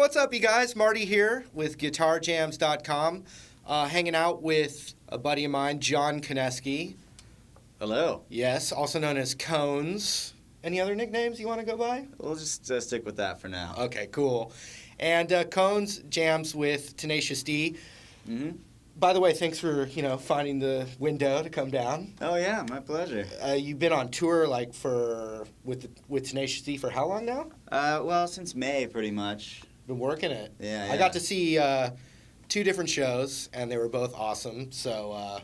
what's up, you guys? Marty here with GuitarJams.com, hanging out with a buddy of mine, John Koneski. Hello. Yes, also known as KONES. Any other nicknames you want to go by? We'll just stick with that for now. Okay, cool. And KONES jams with Tenacious D. Mm-hmm. By the way, thanks for finding the window to come down. Oh yeah, my pleasure. You've been on tour with Tenacious D for how long now? Well, since May, pretty much. Been working it. Yeah. I got to see 2 different shows, and they were both awesome. So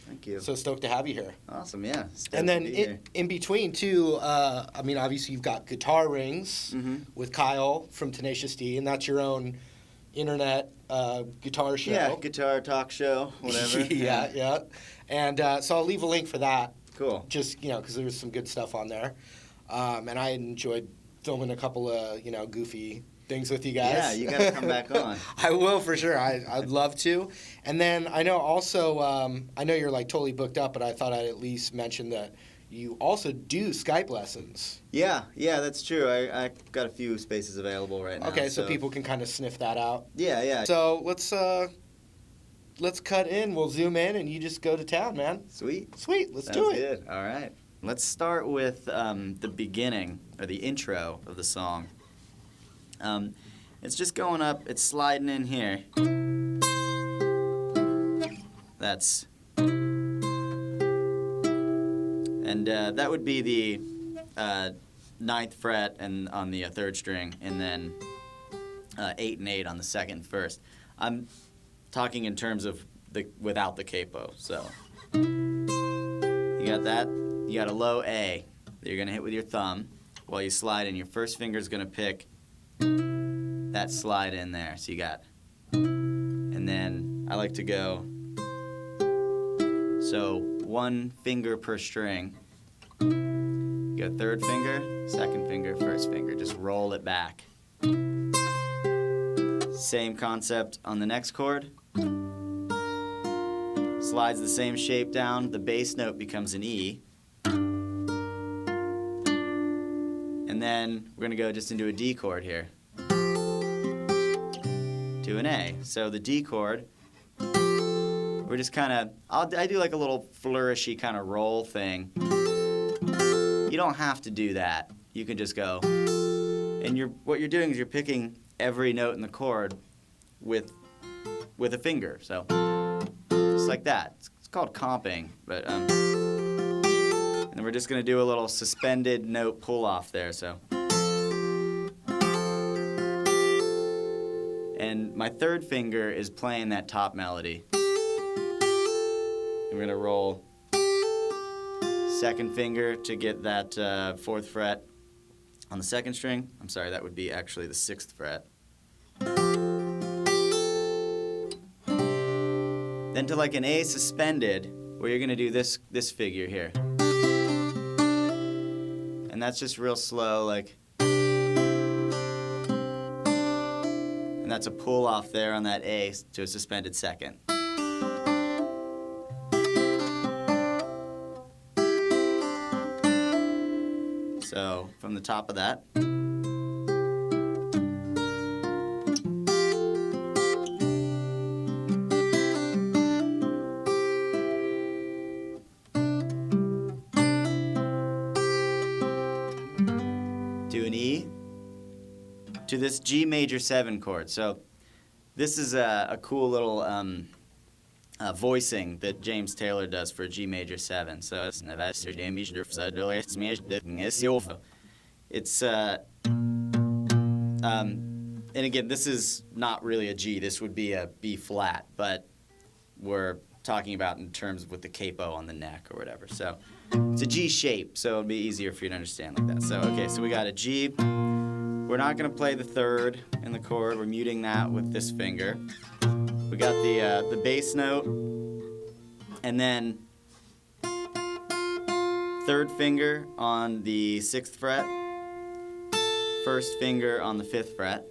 thank you. So stoked to have you here. Awesome, yeah. And then in between too, obviously you've got Guitar Rings with Kyle from Tenacious D, and that's your own internet guitar show. Yeah, guitar talk show, whatever. yeah. And so I'll leave a link for that. Cool. Just because there's some good stuff on there, and I enjoyed filming a couple of goofy things with you guys. Yeah, you got to come back on. I will for sure. I'd love to. And then I know also, I know you're like totally booked up, but I thought I'd at least mention that you also do Skype lessons. Yeah, that's true. I got a few spaces available right now. Okay, so people can kind of sniff that out. Yeah. So let's cut in. We'll zoom in, and you just go to town, man. Sweet. Let's Sounds do it. good. All right. Let's start with the beginning, or the intro of the song. It's just going up, it's sliding in here. That's... And that would be the 9th fret and on the 3rd string, and then 8 and 8 on the 2nd and 1st. I'm talking in terms of without the capo, so. You got that? You got a low A that you're going to hit with your thumb while you slide in. Your first finger's going to pick that slide in there. So you got, and then I like to go, so 1 finger per string. You go 3rd finger, 2nd finger, 1st finger. Just roll it back. Same concept on the next chord. Slides the same shape down. The bass note becomes an E. And then we're going to go just into a D chord here. To an A. So the D chord, we're just kind of, I do like a little flourishy kind of roll thing. You don't have to do that. You can just go, and what you're doing is you're picking every note in the chord with a finger. So just like that. It's called comping, but and then we're just gonna do a little suspended note pull off there. So. And my 3rd finger is playing that top melody. And we're gonna roll 2nd finger to get that 4th fret on the 2nd string. I'm sorry, that would be actually the 6th fret. Then to like an A suspended, where you're gonna do this figure here. And that's just real slow, like. And that's a pull off there on that A to a suspended 2nd. So from the top of that. Do an E. To this G major 7 chord. So this is a cool little voicing that James Taylor does for G major 7. So it's and again, this is not really a G. This would be a B flat, but we're talking about in terms of with the capo on the neck or whatever. So it's a G shape, so it'll be easier for you to understand like that. So okay, so we got a G. We're not going to play the 3rd in the chord. We're muting that with this finger. We got the bass note, and then 3rd finger on the 6th fret, 1st finger on the 5th fret,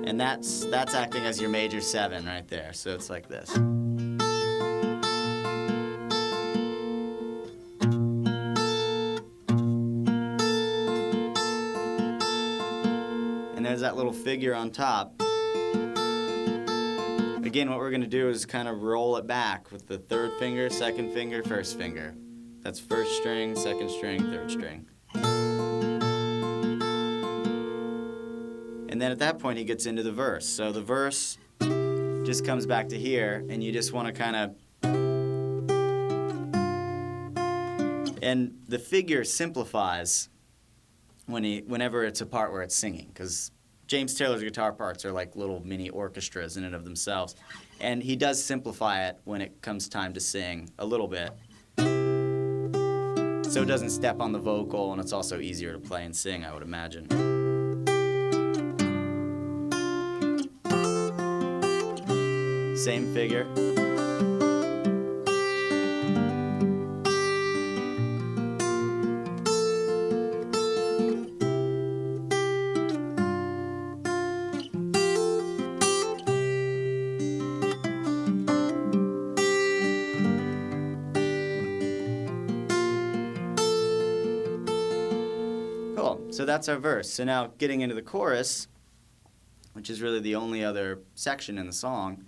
and that's acting as your major 7 right there. So it's like this. there's that little figure on top. Again, what we're going to do is kind of roll it back with the third finger, second finger, first finger. That's first string, second string, third string. And then at that point he gets into the verse. So the verse just comes back to here, and you just want to kind of... And the figure simplifies whenever it's a part where it's singing, because James Taylor's guitar parts are like little mini orchestras in and of themselves. And he does simplify it when it comes time to sing a little bit, so it doesn't step on the vocal, and it's also easier to play and sing, I would imagine. Same figure. Cool, so that's our verse. So now getting into the chorus, which is really the only other section in the song,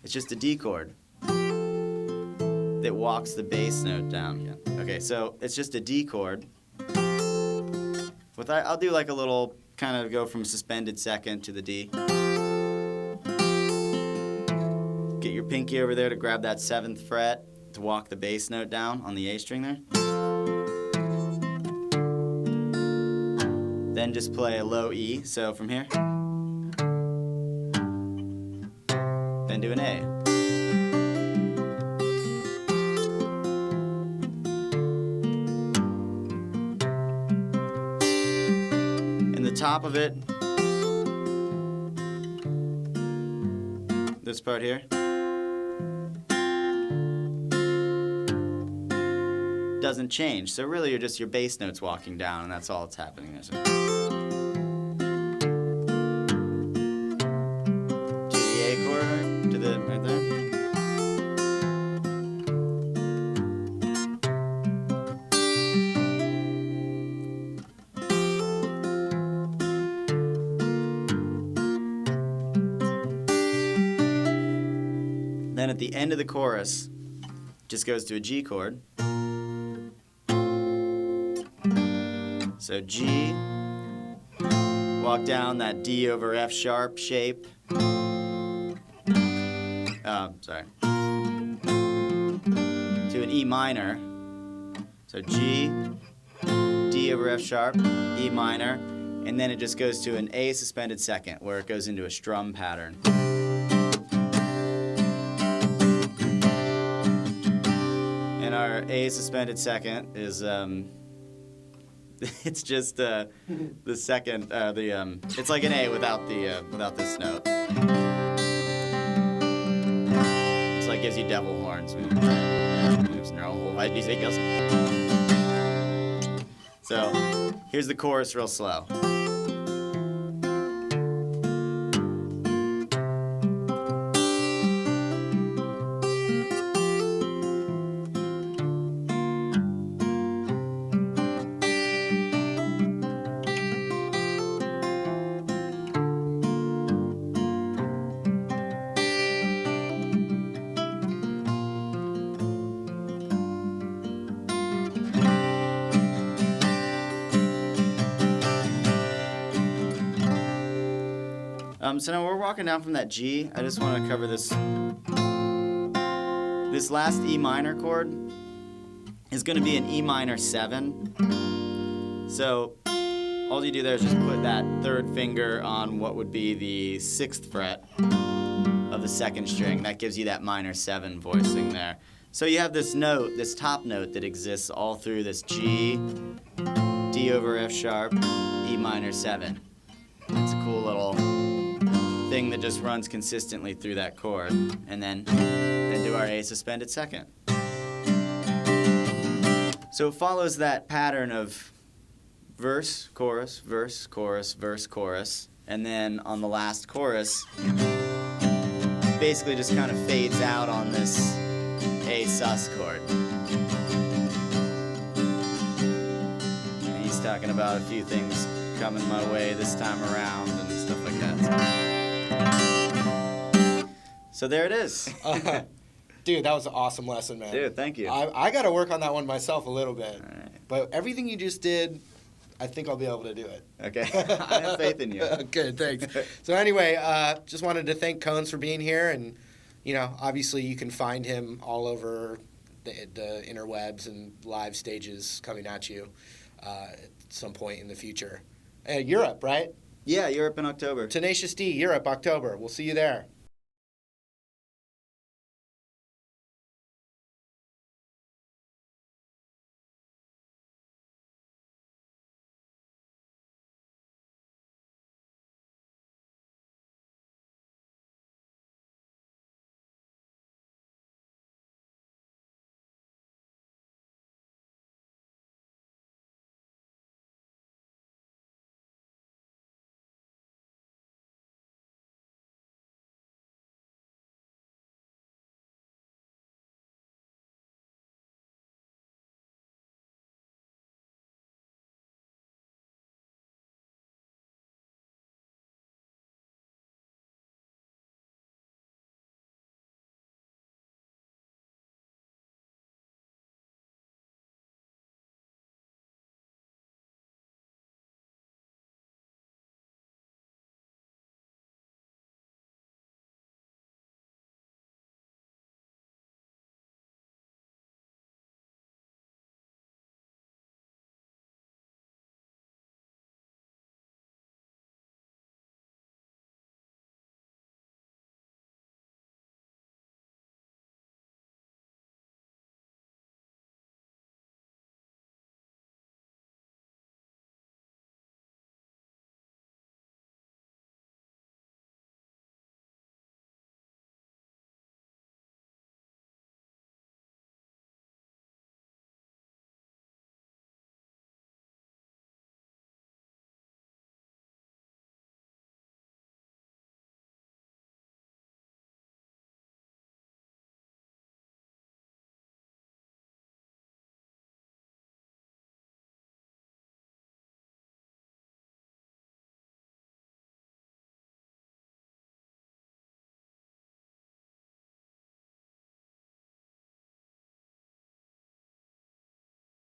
it's just a D chord that walks the bass note down. Yeah. Okay, so it's just a D chord. I'll do like a little, kind of go from suspended second to the D. Get your pinky over there to grab that 7th fret to walk the bass note down on the A string there. Then just play a low E, so from here. Then do an A. And the top of it, this part here, doesn't change. So really you're just your bass notes walking down, and that's all that's happening there. So. Right there. Then at the end of the chorus, just goes to a G chord. So G, walk down that D over F sharp shape. Sorry. To an E minor. So G, D over F sharp, E minor, and then it just goes to an A suspended second, where it goes into a strum pattern. And our A suspended second is it's just the second it's like an A without this note. It gives you devil horns. So here's the chorus real slow. So now we're walking down from that G. I just want to cover this. This last E minor chord is going to be an E minor 7. So all you do there is just put that 3rd finger on what would be the 6th fret of the 2nd string. That gives you that minor 7 voicing there. So you have this note, this top note that exists all through this G, D over F sharp, E minor 7. It's a cool little thing that just runs consistently through that chord, and then do our A suspended second. So it follows that pattern of verse, chorus, verse, chorus, verse, chorus, and then on the last chorus, basically just kind of fades out on this A sus chord. And he's talking about a few things coming my way this time around and stuff like that. So there it is. Dude, that was an awesome lesson, man. Dude, thank you. I got to work on that one myself a little bit. All right. But everything you just did, I think I'll be able to do it. Okay. I have faith in you. Good, thanks. So anyway, just wanted to thank KONES for being here. And, you know, obviously you can find him all over the interwebs and live stages coming at you at some point in the future. Europe, right? Yeah, Europe in October. Tenacious D, Europe, October. We'll see you there.